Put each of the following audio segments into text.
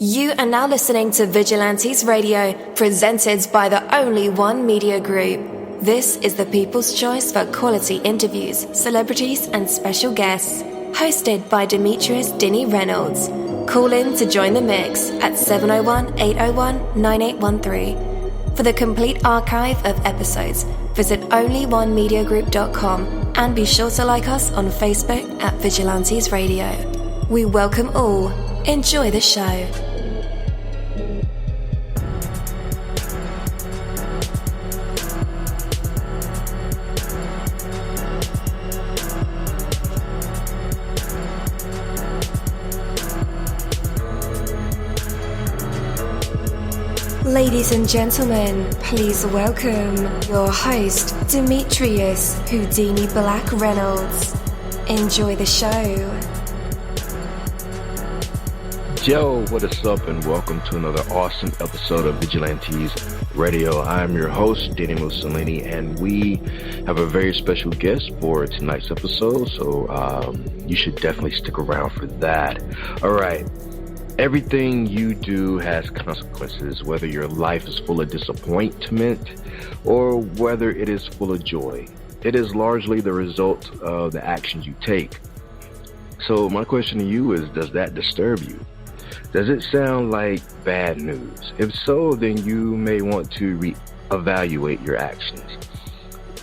You are now listening to Vigilantes Radio, presented by the Only One Media Group. This is the people's choice for quality interviews, celebrities, and special guests. Hosted by Demetrius Dinny Reynolds. Call in to join the mix at 701-801-9813. For the complete archive of episodes, visit onlyonemediagroup.com and be sure to like us on Facebook at Vigilantes Radio. We welcome all. Enjoy the show. Ladies and gentlemen, please welcome your host, Demetrius Houdini Black Reynolds. Enjoy the show. Yo, what is up, and welcome to another awesome episode of Vigilantes Radio. I'm your host, dini-mussolini, and we have a very special guest for tonight's episode, so you should definitely stick around for that. All right. Everything you do has consequences, whether your life is full of disappointment or whether it is full of joy. It is largely the result of the actions you take. So my question to you is, does that disturb you? Does it sound like bad news? If so, then you may want to reevaluate your actions.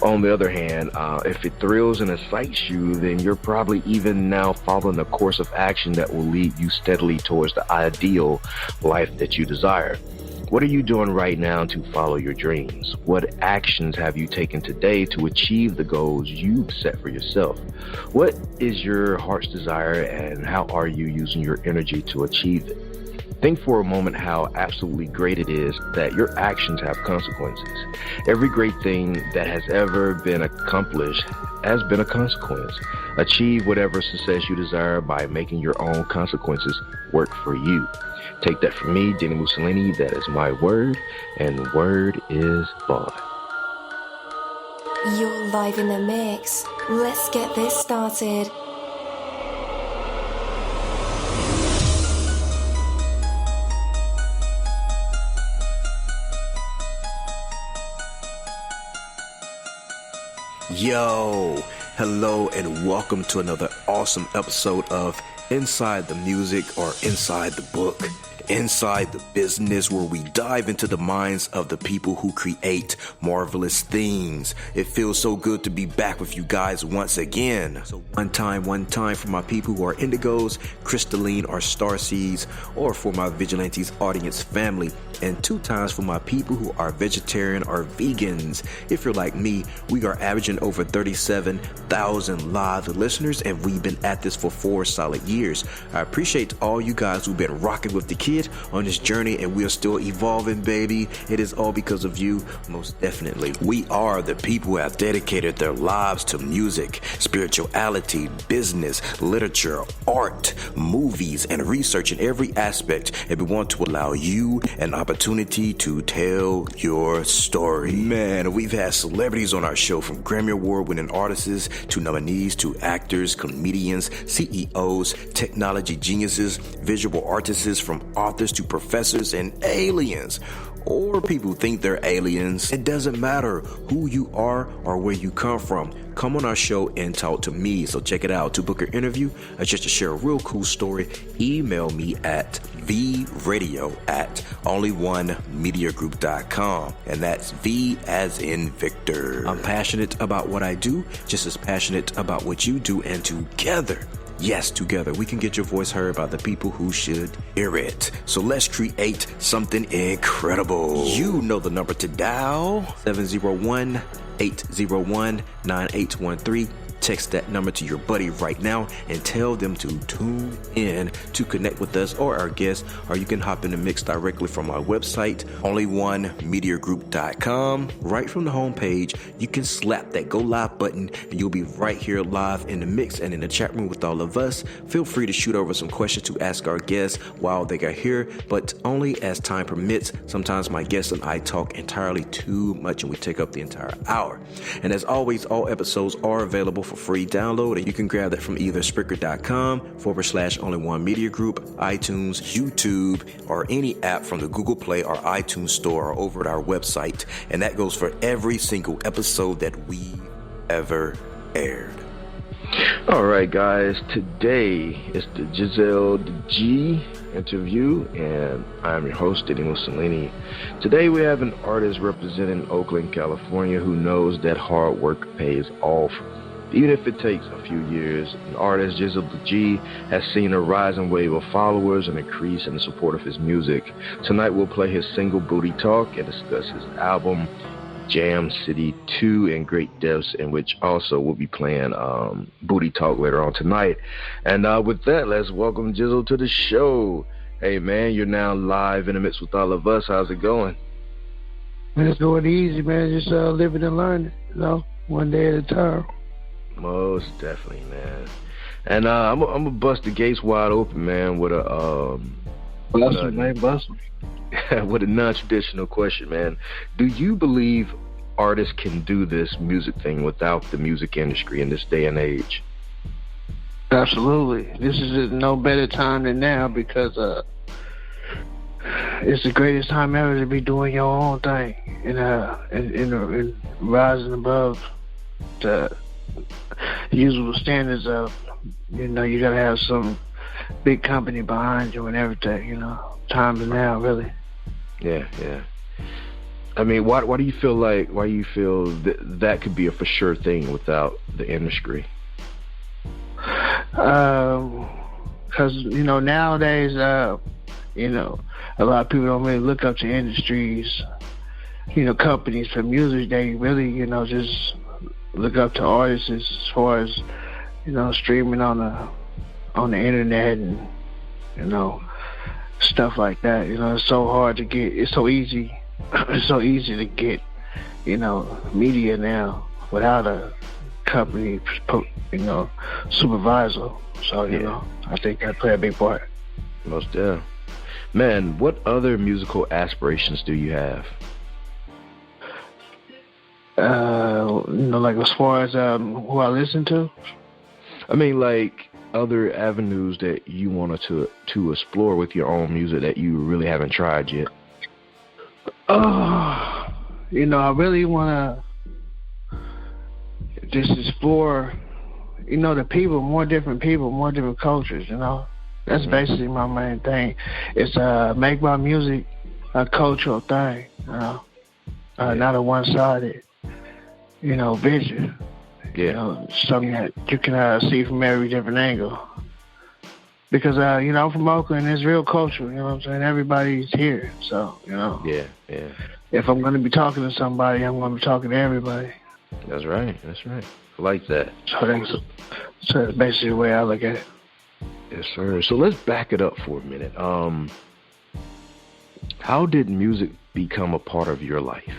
On the other hand, if it thrills and excites you, then you're probably even now following a course of action that will lead you steadily towards the ideal life that you desire. What are you doing right now to follow your dreams? What actions have you taken today to achieve the goals you've set for yourself? What is your heart's desire, and how are you using your energy to achieve it? Think for a moment how absolutely great it is that your actions have consequences. Every great thing that has ever been accomplished has been a consequence. Achieve whatever success you desire by making your own consequences work for you. Take that from me, dini-mussolini. That is my word, and the word is bond. You're live in the mix. Let's get this started. Yo, hello, and welcome to another awesome episode of Inside the Music, or Inside the Book, Inside the Business, where we dive into the minds of the people who create marvelous things. It feels so good to be back with you guys once again. So one time for my people who are indigos, crystalline, or starseeds, or for my Vigilantes audience family, and 2 times for my people who are vegetarian or vegans. If you're like me, we are averaging over 37,000 live listeners, and we've been at this for 4 solid years. I appreciate all you guys who've been rocking with the kid on this journey, and we are still evolving, baby. It is all because of you, most definitely. We are the people who have dedicated their lives to music, spirituality, business, literature, art, movies, and research in every aspect, and we want to allow you an opportunity to tell your story. Man, we've had celebrities on our show, from Grammy Award winning artists to nominees to actors, comedians, CEOs, technology geniuses, visual artists, from authors to professors and aliens. Or people who think they're aliens. It doesn't matter who you are or where you come from. Come on our show and talk to me. So check it out. To book an interview or just to share a real cool story, email me at vradio@onlyonemediagroup.com. And that's V as in Victor. I'm passionate about what I do, just as passionate about what you do, and together, yes, together, we can get your voice heard by the people who should hear it. So let's create something incredible. You know the number to dial, 701-801-9813. Text that number to your buddy right now and tell them to tune in to connect with us or our guests, or you can hop in the mix directly from our website, onlyonemediagroup.com. Right from the homepage, you can slap that go live button and you'll be right here live in the mix and in the chat room with all of us. Feel free to shoot over some questions to ask our guests while they are here, but only as time permits. Sometimes my guests and I talk entirely too much and we take up the entire hour. And as always, all episodes are available for for free download, and you can grab that from either Spreaker.com/only1media group, iTunes, YouTube, or any app from the Google Play or iTunes store, or over at our website. And that goes for every single episode that we ever aired. All right, guys. Today is the Jizzel Tha Gee Interview, and I'm your host, dini-mussolini. Today we have an artist representing Oakland, California, who knows that hard work pays off, even if it takes a few years. The artist Jizzel Tha Gee has seen a rising wave of followers and increase in the support of his music. Tonight we'll play his single Booty Talk and discuss his album Jam City 2 in great depths, in which also we'll be playing Booty Talk later on tonight. And with that, let's welcome Jizzel to the show. Hey man, you're now live in the midst with all of us. How's it going? Man, it's going easy, man. Just living and learning, one day at a time. Most definitely, man. And I'm gonna bust the gates wide open, man, with a Bust me. With a non-traditional question, man. Do you believe artists can do this music thing without the music industry in this day and age? Absolutely. This is no better time than now, because it's the greatest time ever to be doing your own thing and rising above the usual standards of, you gotta have some big company behind you and everything, Time is now, really. Yeah. I mean, why do you feel that could be a for sure thing without the industry? Because, nowadays, a lot of people don't really look up to industries, companies for music. They really, just look up to artists as far as, streaming on the internet and, stuff like that. It's so hard to get. It's so easy. It's so easy to get, media now without a company, supervisor. So, I think that play a big part. Most definitely. Man, what other musical aspirations do you have? Like as far as who I listen to? I mean, like other avenues that you wanted to explore with your own music that you really haven't tried yet. I really want to just explore, the people, more different cultures, That's basically my main thing. It's make my music a cultural thing, not a one-sided, vision. Yeah. Something that you can see from every different angle. Because, I'm from Oakland, it's real cultural, what I'm saying? Everybody's here, so, Yeah. If I'm going to be talking to somebody, I'm going to be talking to everybody. That's right. I like that. So that's basically the way I look at it. Yes, sir. So let's back it up for a minute. How did music become a part of your life?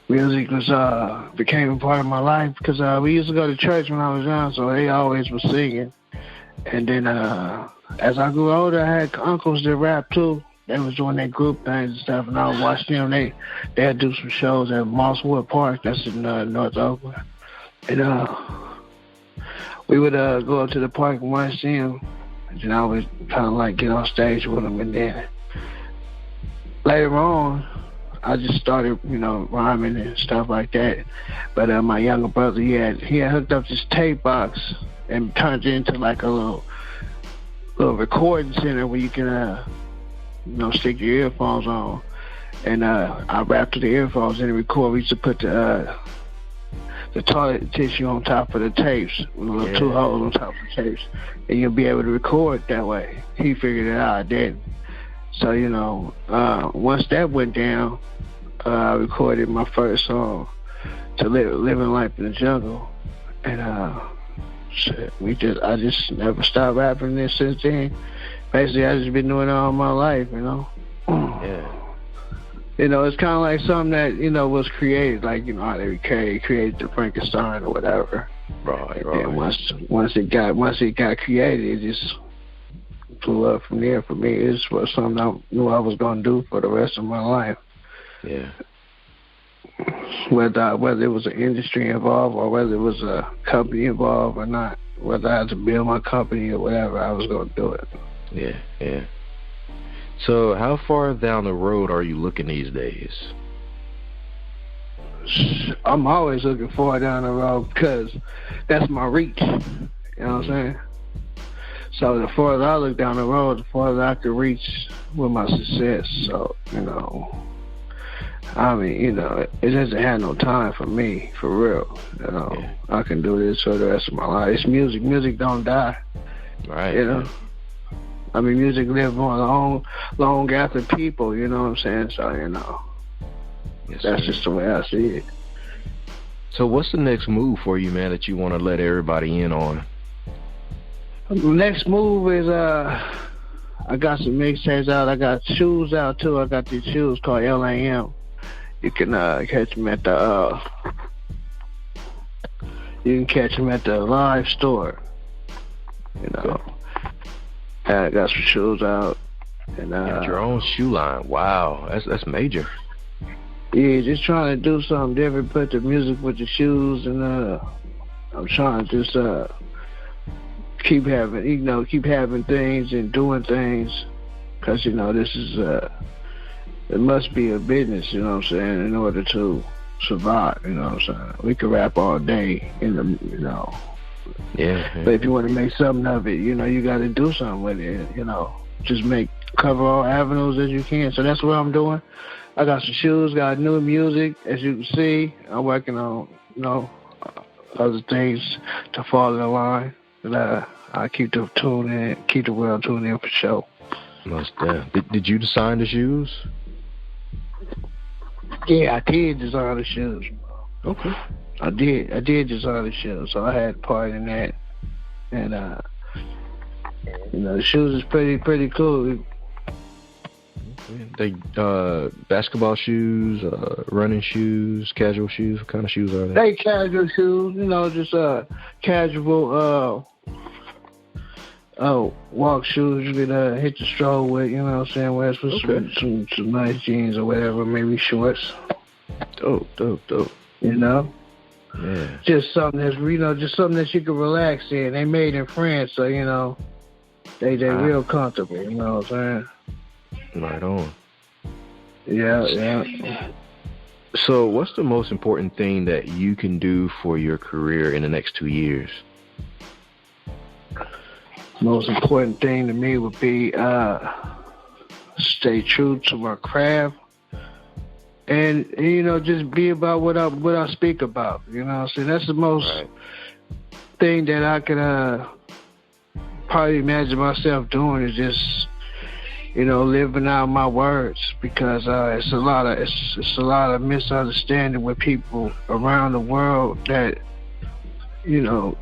Music became a part of my life because we used to go to church when I was young, so they always was singing. And then as I grew older, I had uncles that rap too. They was doing their group things and stuff, and I would watch them. They'd do some shows at Mosswood Park, that's in North Oakland. And we would go up to the park and watch them. And then I would kind of like get on stage with them. And then later on, I just started, rhyming and stuff like that. But my younger brother, he had hooked up this tape box and turned it into like a little recording center where you can, stick your earphones on. And I rapped to the earphones and record. We used to put the toilet tissue on top of the tapes, with two holes on top of the tapes, and you'll be able to record that way. He figured it out, I didn't. So, once that went down, I recorded my first song, Living Life in the Jungle. And I just never stopped rapping this since then. Basically, I just been doing it all my life, Yeah. It's kind of like something that, was created, like, how they created the Frankenstein or whatever. Right. And once it got created, it just blew up from there for me. It was something I knew I was going to do for the rest of my life. Yeah. whether it was an industry involved or whether it was a company involved or not, whether I had to build my company or whatever, I was going to do it. Yeah. So how far down the road are you looking these days? I'm always looking far down the road because that's my reach. You know what I'm saying? So the farther I look down the road, the farther I can reach with my success. So, you know, I mean, you know, it doesn't have no time for me, for real. You know, I can do this for the rest of my life. It's music. Music don't die. Right. You know? I mean, music lives on long after people, you know what I'm saying? So, you know, that's just the way I see it. So what's the next move for you, man, that you want to let everybody in on? The next move is, I got some mixtapes out. I got shoes out, too. I got these shoes called LAM. You can catch them at the live store. You know, I got some shoes out, and got your own shoe line. Wow, that's major. Yeah, just trying to do something different. Put the music with the shoes, and I'm trying to just keep having things and doing things, because you know this is it must be a business, you know what I'm saying, in order to survive, you know what I'm saying. We could rap all day, you know. Yeah. But if you want to make something of it, you know, you got to do something with it, you know. Just cover all avenues as you can. So that's what I'm doing. I got some shoes, got new music, as you can see. I'm working on, you know, other things to fall in line. And I keep the world tuned in for sure. Most definitely. Did you design the shoes? Yeah, I did design the shoes. Okay. I did design the shoes, so I had part in that. And you know, the shoes is pretty cool. They basketball shoes, running shoes, casual shoes. What kind of shoes are they? They casual shoes, you know, just casual walk shoes you can hit the stroll with, you know what I'm saying? Wear some nice jeans or whatever, maybe shorts. Dope. You know? Yeah. Just something that's, you know, just something that you can relax in. They made in France, so, you know, they real comfortable, you know what I'm saying? Right on. Yeah. So what's the most important thing that you can do for your career in the next 2 years? Most important thing to me would be stay true to my craft, and you know, just be about what I speak about. You know, so that's the most thing that I could probably imagine myself doing, is just, you know, living out my words, because it's a lot of misunderstanding with people around the world that, you know,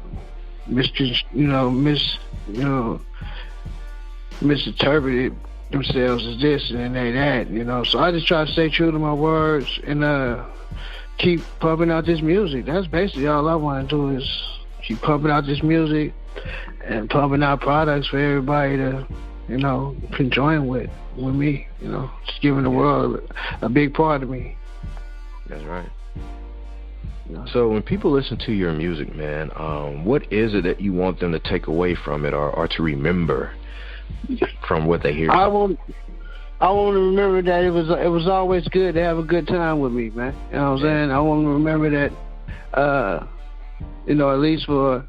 misinterpreted themselves as this and they that, you know. So I just try to stay true to my words and keep pumping out this music. That's basically all I want to do, is keep pumping out this music and pumping out products for everybody to, you know, join with me, you know. Just giving the world a big part of me. That's right. So when people listen to your music, man, what is it that you want them to take away from it, or to remember from what they hear? I want to remember that it was always good to have a good time with me, man. You know what I'm saying? I want to remember that, you know, at least for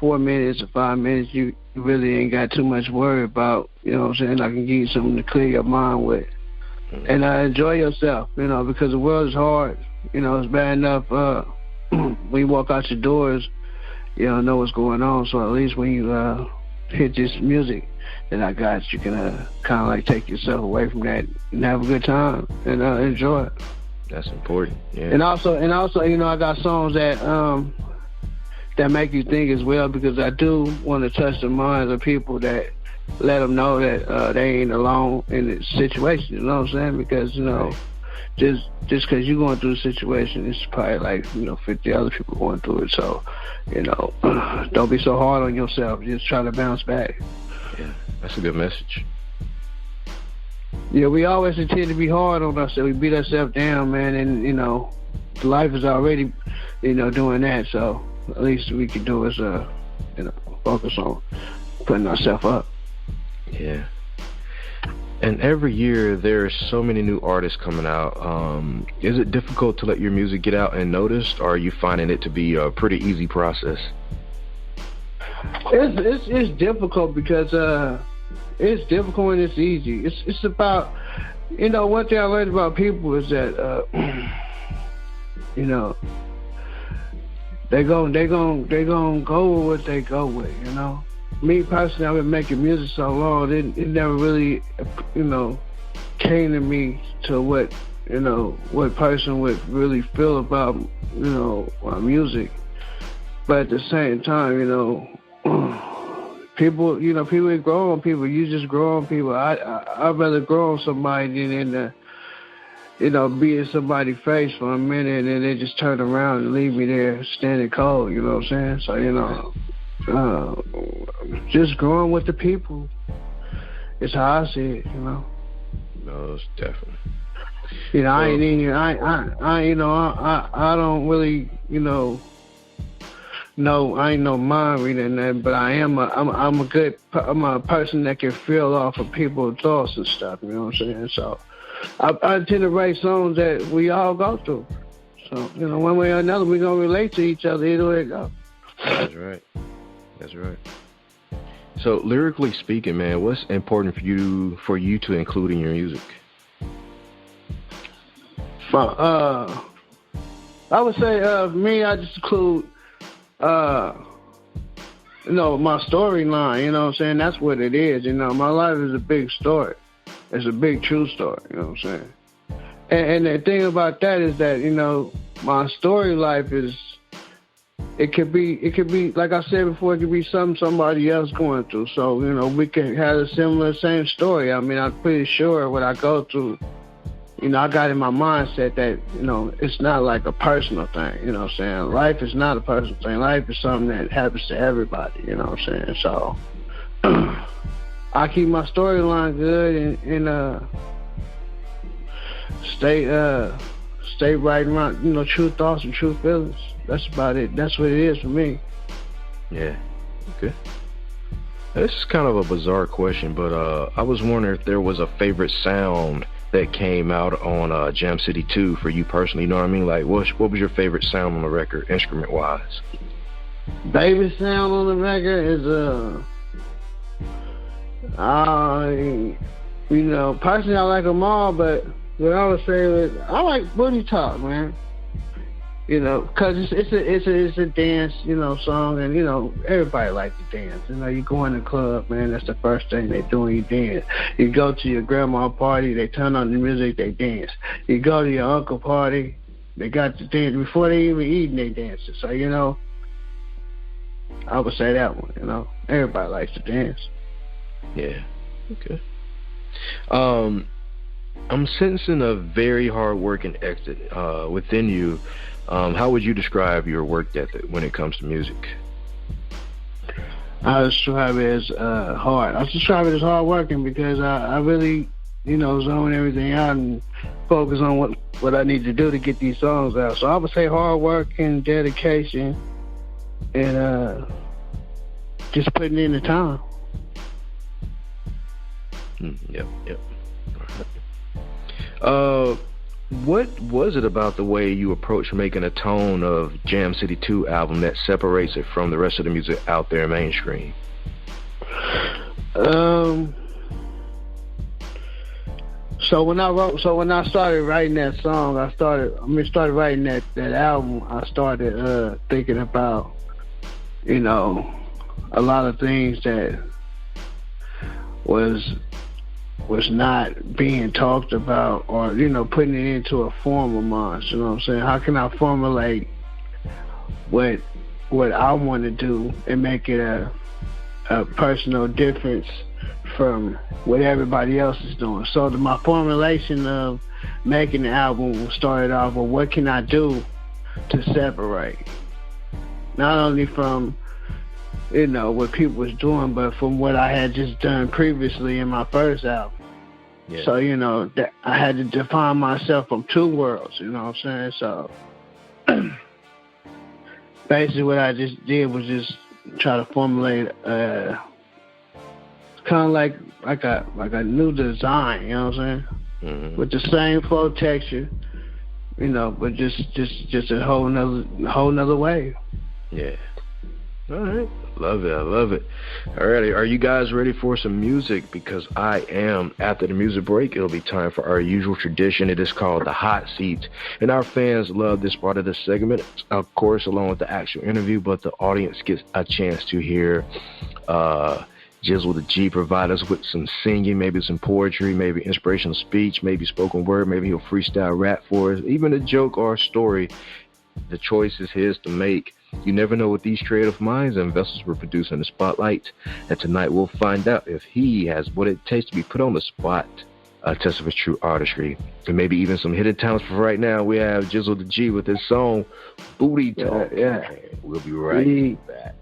4 minutes or 5 minutes, you really ain't got too much worry about, you know what I'm saying? I can give you something to clear your mind with. And enjoy yourself, you know, because the world is hard. You know, it's bad enough when you walk out your doors, you don't know what's going on. So at least when you hit this music that I got, you can kind of like take yourself away from that and have a good time and enjoy it. That's important. Yeah. And also, you know, I got songs that make you think as well, because I do want to touch the minds of people, that let them know that they ain't alone in this situation. You know what I'm saying? Because, you know, just because you're going through a situation, it's probably like, you know, 50 other people going through it. So, you know, don't be so hard on yourself. Just try to bounce back. Yeah, that's a good message. Yeah, we always intend to be hard on ourselves. We beat ourselves down, man, and, you know, life is already, you know, doing that. So at least we can do is, you know, focus on putting ourselves up. Yeah. And every year there's so many new artists coming out. Is it difficult to let your music get out and noticed, or are you finding it to be a pretty easy process? It's difficult because it's difficult and it's easy. It's about, you know, one thing I learned about people is that you know, they gon' go with what they go with, you know. Me personally, I've been making music so long, it never really, you know, came to me to what, you know, what person would really feel about, you know, my music. But at the same time, you know, people grow on people. You just grow on people. I'd rather grow on somebody than you know, be in somebody's face for a minute and then they just turn around and leave me there standing cold. You know what I'm saying? So, you know, just growing with the people is how I see it. You know. No, it's definitely. You know, I don't really, you know. No, I ain't no mind reading that, but I'm a person that can feel off of people's thoughts and stuff, you know what I'm saying? So I tend to write songs that we all go through. So, you know, one way or another, we're going to relate to each other either way it goes. That's right. That's right. So lyrically speaking, man, what's important for you to include in your music? I would say, me, I just include, you know, my storyline, you know what I'm saying? That's what it is, you know. My life is a big story. It's a big true story, you know what I'm saying? And the thing about that is that, you know, my story life is, it could be, like I said before, it could be somebody else going through. So, you know, we can have a same story. I mean, I'm pretty sure what I go through, you know, I got in my mindset that, you know, it's not like a personal thing, you know what I'm saying? Life is not a personal thing. Life is something that happens to everybody, you know what I'm saying? So I keep my storyline good and stay writing around, you know, true thoughts and true feelings. That's about it. That's what it is for me. Yeah. Okay. This is kind of a bizarre question, but I was wondering if there was a favorite sound that came out on Jam City 2 for you personally, you know what I mean? Like, what was your favorite sound on the record, instrument-wise? Favorite sound on the record is, you know, personally I like them all, but what I would say is, I like Booty Talk, man. You know, because it's a dance, you know, song, and, you know, everybody likes to dance. You know, you go in the club, man, that's the first thing they do when you dance. You go to your grandma party, they turn on the music, they dance. You go to your uncle party, they got to dance. Before they even eat, they dance. So, you know, I would say that one, you know. Everybody likes to dance. Yeah, okay. I'm sensing a very hard-working exit within you. How would you describe your work ethic when it comes to music? I describe it as hard. I describe it as hard working because I really, you know, zone everything out and focus on what I need to do to get these songs out. So I would say hard work and dedication and just putting in the time. Yep. What was it about the way you approach making a tone of Jam City 2 album that separates it from the rest of the music out there mainstream? So when I started writing that song, started writing that album, I started thinking about, you know, a lot of things that was not being talked about, or, you know, putting it into a form of mine. You know what I'm saying? How can I formulate what I want to do and make it a personal difference from what everybody else is doing? So my formulation of making the album started off with what can I do to separate, not only from, you know, what people was doing, but from what I had just done previously in my first album. Yeah. So, you know, that I had to define myself from two worlds, you know what I'm saying? So basically what I just did was just try to formulate kind of like a new design, you know what I'm saying? Mm-hmm. With the same flow texture, you know, but just a whole nother way. Yeah. All right. Love it. I love it. All right. Are you guys ready for some music? Because I am. After the music break, it'll be time for our usual tradition. It is called the Hot Seat. And our fans love this part of the segment, of course, along with the actual interview, but the audience gets a chance to hear Jizzel Tha Gee provide us with some singing, maybe some poetry, maybe inspirational speech, maybe spoken word, maybe he'll freestyle rap for us, even a joke or a story. The choice is his to make. You never know what these creative minds and vessels will produce in the spotlight. And tonight we'll find out if he has what it takes to be put on the spot, a test of his true artistry. And maybe even some hidden talents. For right now, we have Jizzel Tha Gee with his song, Booty Talk. Yeah. We'll be right back.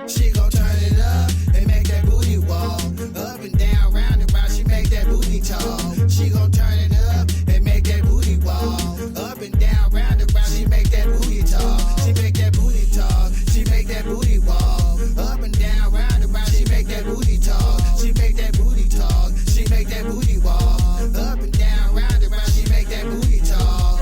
She gon' turn it up and make that booty walk. Up and down, round and round, she make that booty talk. She gon' turn it up and make that booty walk. Up and down, round and round, she make that booty talk. She make that booty talk. She make that booty walk. Up and down, round and round, she make that booty talk. She make that booty talk. She make that booty walk. Up and down, round and round, she make that booty talk.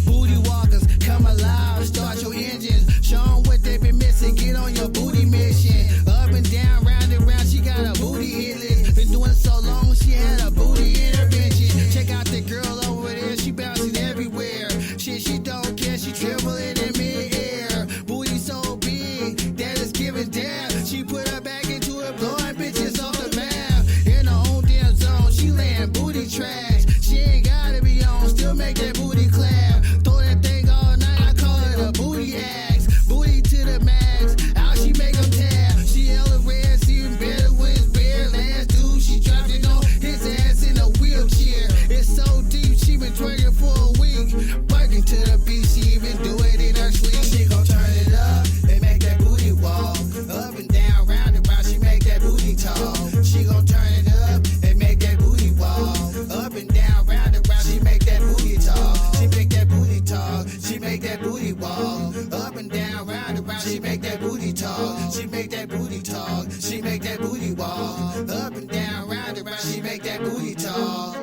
Booty walkers, come alive, start your engines. Show 'em what they been missing, get on your booty mission. Up and down, round and round, she got a booty hit list. Been doing so long, she had a booty intervention. Check out that girl over there, she bouncing everywhere. Shit, she don't care, she trembling in mid-air. Booty so big, that it's giving down. She put her back into it, blowing bitches off the map. In her own damn zone, she laying booty trash. She ain't gotta be on, still make that booty clap. Throw that thing all night, I call it a booty axe. Booty to the max, how she make them tap. She hella red, see him better when it's bare. Last dude, she dropped it on his ass in a wheelchair. It's so deep, she been twerking for a week. Working to the beat, she even do it in her sleep. She gon' turn it up and make that booty walk. Up and down, round and round, she make that booty talk. She gon' turn it up and make that booty walk. Up and down, round and round, she make that booty talk. She make that booty talk. She make that booty walk. Up and down, round and round, she make that booty talk. She make that booty talk. She make that booty walk. Up and down, round and round, she make that booty talk.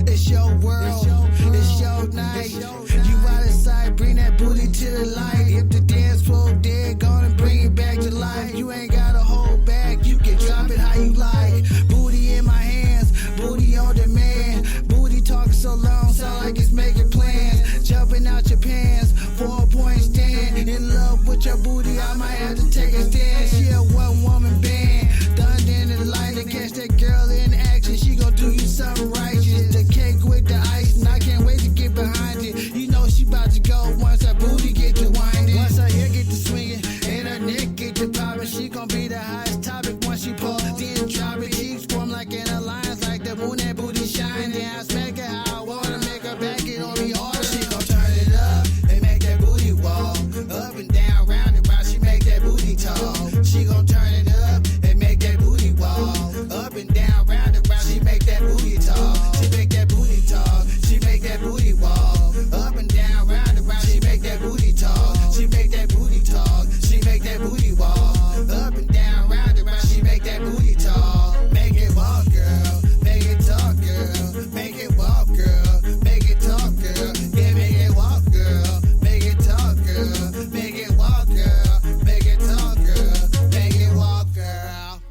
It's your world, it's your night. You out of sight, bring that booty to the light. If the dance floor dead, gonna bring it back to life. You ain't gotta hold back, you can drop it how you like. Booty in my hands, booty on demand. Booty talking so long, sound like it's making plans. Jumping out your pants, 4-point stand. In love with your booty, I might have to take a stand. She a one-woman band, thunder in the light to catch that girl in action. She gon' do you something righteous. The cake with the ice, and I can't wait to get behind it. You know she about to go once her booty get to winding. Once her hair get to swinging, and her neck get to popping. She gon' be the hottest topic once she pull. Then drop it, cheeks form like an alliance, like the moon, that booty shine. Then I smack her how I wanna, make her back it on me harder. She gon' turn it up and make that booty walk. Up and down, round and round, she make that booty talk. She gon' turn it up and make that booty walk. Up and down, round and round, she make that booty talk. She make that booty talk. She make that booty walk. Up and down, round and round, she make that booty talk. She make that booty talk. She make that booty walk. Up and down, round and round, she make that booty talk. Make it walk, girl. Make it talk, girl. Make it walk, girl. Make it talk, girl. Yeah, make it walk, girl. Make it talk, girl. Make it walk, girl. Make it talk, girl. Make it walk, girl.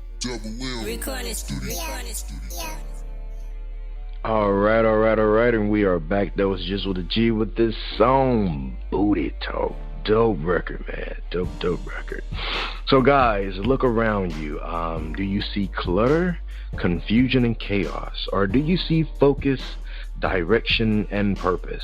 All right, and we are back. That was Jizzel Tha Gee with this song, Booty Talk. Dope record, man. Dope record. So, guys, look around you. Do you see clutter, confusion, and chaos? Or do you see focus, direction, and purpose.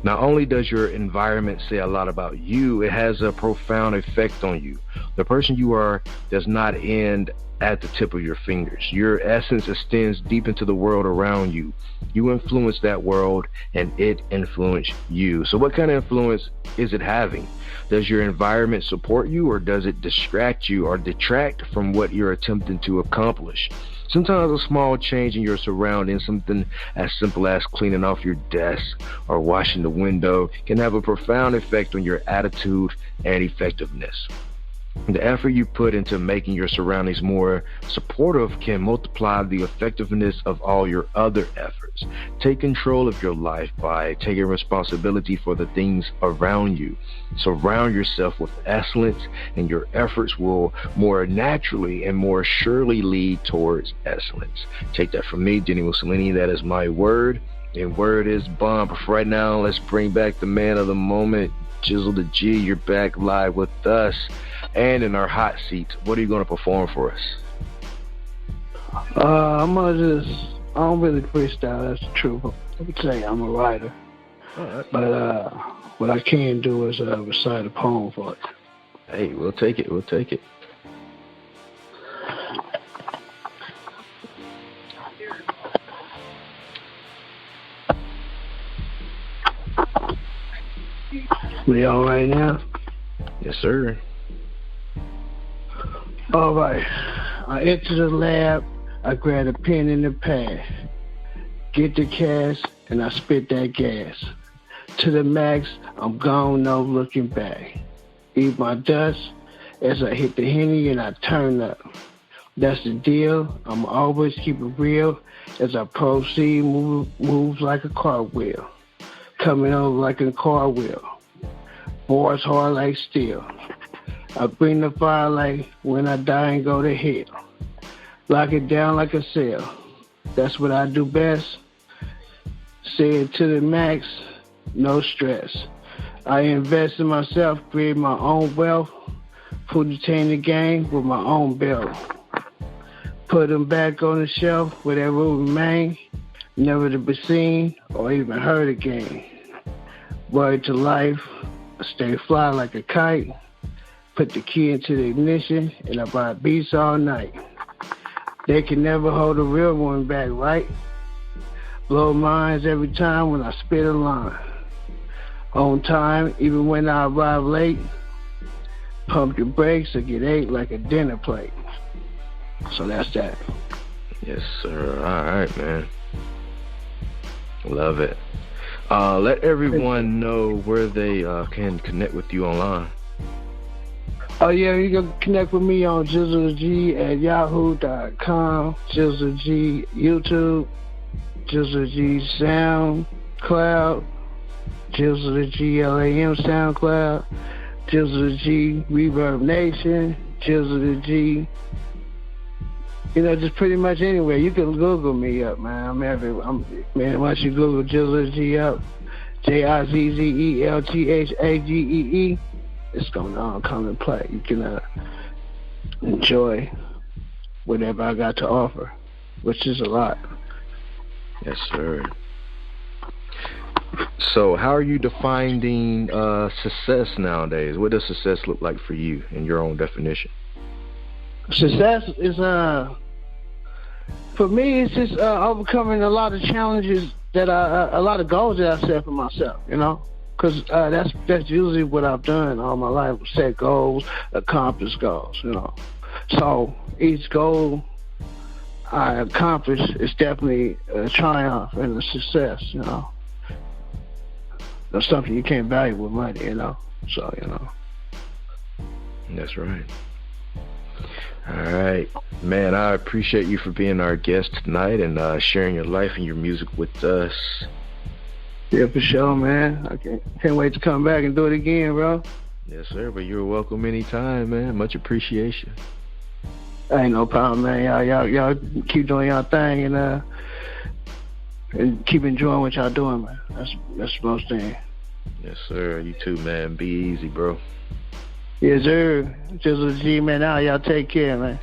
Not only does your environment say a lot about you, it has a profound effect on you. The person you are does not end at the tip of your fingers. Your essence extends deep into the world around you. You influence that world and it influences you. So what kind of influence is it having? Does your environment support you, or does it distract you or detract from what you're attempting to accomplish? Sometimes a small change in your surroundings, something as simple as cleaning off your desk or washing the window, can have a profound effect on your attitude and effectiveness. The effort you put into making your surroundings more supportive can multiply the effectiveness of all your other efforts. Take control of your life by taking responsibility for the things around you. Surround yourself with excellence, and your efforts will more naturally and more surely lead towards excellence. Take that from me, dini-mussolini. That is my word, and word is bond. But for right now, let's bring back the man of the moment, Jizzel Tha Gee. You're back live with us and in our hot seat. What are you going to perform for us? I don't really freestyle, that's the truth. I would say I'm a writer. All right. But what I can do is recite a poem for it. Hey, we'll take it. We all right now? Yes, sir. All right. I enter the lab, I grab a pen and a pad, get the cash, and I spit that gas. To the max, I'm gone, no looking back. Eat my dust as I hit the Henny and I turn up. That's the deal, I'm always keep it real as I proceed, moves like a cartwheel. Coming over like a car wheel. Bars hard like steel. I bring the fire like when I die and go to hell. Lock it down like a cell. That's what I do best. Say it to the max, no stress. I invest in myself, create my own wealth. Put the game with my own belt. Put them back on the shelf, whatever will remain. Never to be seen or even heard again. Word to life, I stay fly like a kite. Put the key into the ignition, and I buy beats all night. They can never hold a real one back, right? Blow minds every time when I spit a line. On time, even when I arrive late. Pump your brakes or get ate like a dinner plate. So that's that. Yes, sir. All right, man. Love it. Let everyone know where they can connect with you online. Oh, yeah, you can connect with me on Jizzel Tha Gee at yahoo.com, Jizzel Tha Gee YouTube, Jizzel Tha Gee SoundCloud, Jizzel Thageelam SoundCloud, Jizzel Tha Gee Reverb Nation, Jizzel Tha Gee, just pretty much anywhere. You can Google me up, man. I'm everywhere. Man, once you Google Jizzel Tha Gee up, JIZZELTHAGEE, it's going to come and play. You can enjoy whatever I got to offer, which is a lot. Yes, sir. So how are you defining success nowadays? What does success look like for you in your own definition? Success is, for me, it's just overcoming a lot of challenges that a lot of goals that I set for myself, Because that's usually what I've done all my life, set goals, accomplish goals, So each goal I accomplish is definitely a triumph and a success, That's something you can't value with money, So, That's right. All right. Man, I appreciate you for being our guest tonight and sharing your life and your music with us. Yeah, for sure, man. I can't wait to come back and do it again, bro. Yes, sir. But you're welcome anytime, man. Much appreciation. Ain't no problem, man. Y'all keep doing y'all thing and keep enjoying what y'all doing, man. That's the most thing. Yes, sir. You too, man. Be easy, bro. Yes, sir. Jizzel Tha Gee, man. Now y'all take care, man.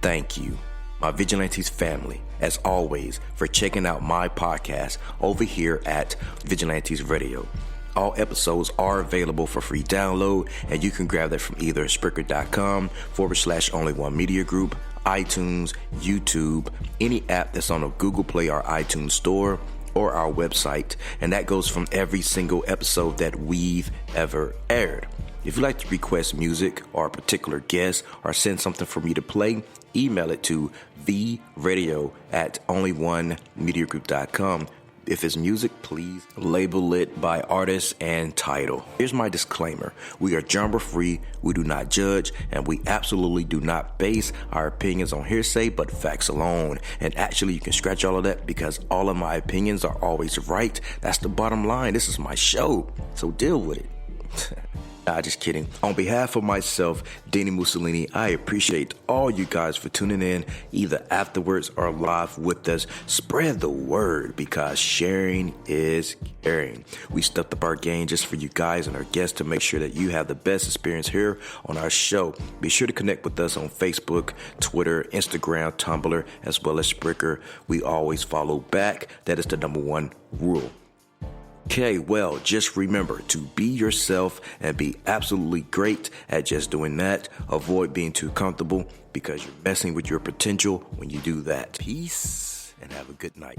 Thank you, my Vigilantes family, as always, for checking out my podcast over here at Vigilantes Radio. All episodes are available for free download, and you can grab that from either Spreaker.com/only1mediagroup, iTunes, YouTube, any app that's on a Google Play or iTunes store, or our website, and that goes from every single episode that we've ever aired. If you'd like to request music or a particular guest or send something for me to play, email it to vradio@only1mediagroup.com. If it's music, please label it by artist and title. Here's my disclaimer. We are genre free, we do not judge, and we absolutely do not base our opinions on hearsay but facts alone. And actually, you can scratch all of that because all of my opinions are always right. That's the bottom line. This is my show, so deal with it. Nah, just kidding. On behalf of myself, dini-mussolini, I appreciate all you guys for tuning in, either afterwards or live with us. Spread the word because sharing is caring. We stepped up our game just for you guys and our guests to make sure that you have the best experience here on our show. Be sure to connect with us on Facebook, Twitter, Instagram, Tumblr, as well as Spreaker. We always follow back. That is the number one rule. Okay, well, just remember to be yourself and be absolutely great at just doing that. Avoid being too comfortable because you're messing with your potential when you do that. Peace and have a good night.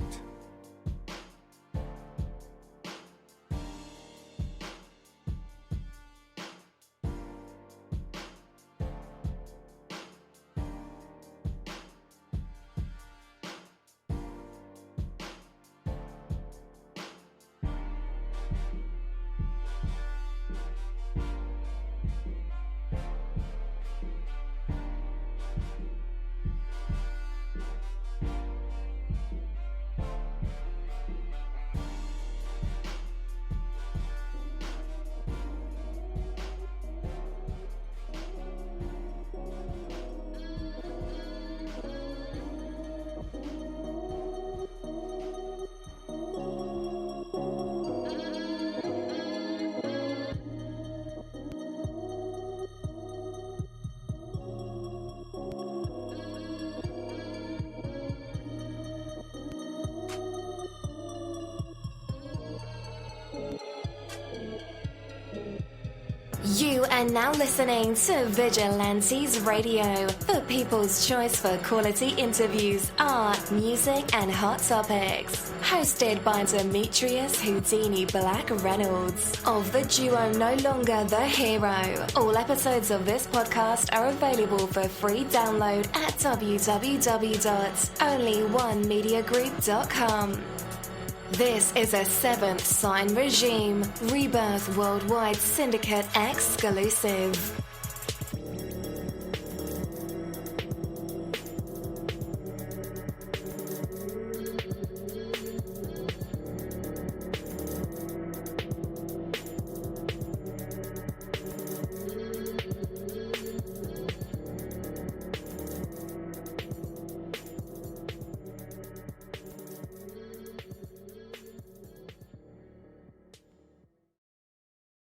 You are now listening to Vigilantes Radio, the people's choice for quality interviews, art, music, and hot topics. Hosted by Demetrius Houdini Black Reynolds of the duo No Longer the Hero. All episodes of this podcast are available for free download at www.only1mediagroup.com. This is a Seventh Sign Regime Rebirth Worldwide Syndicate exclusive.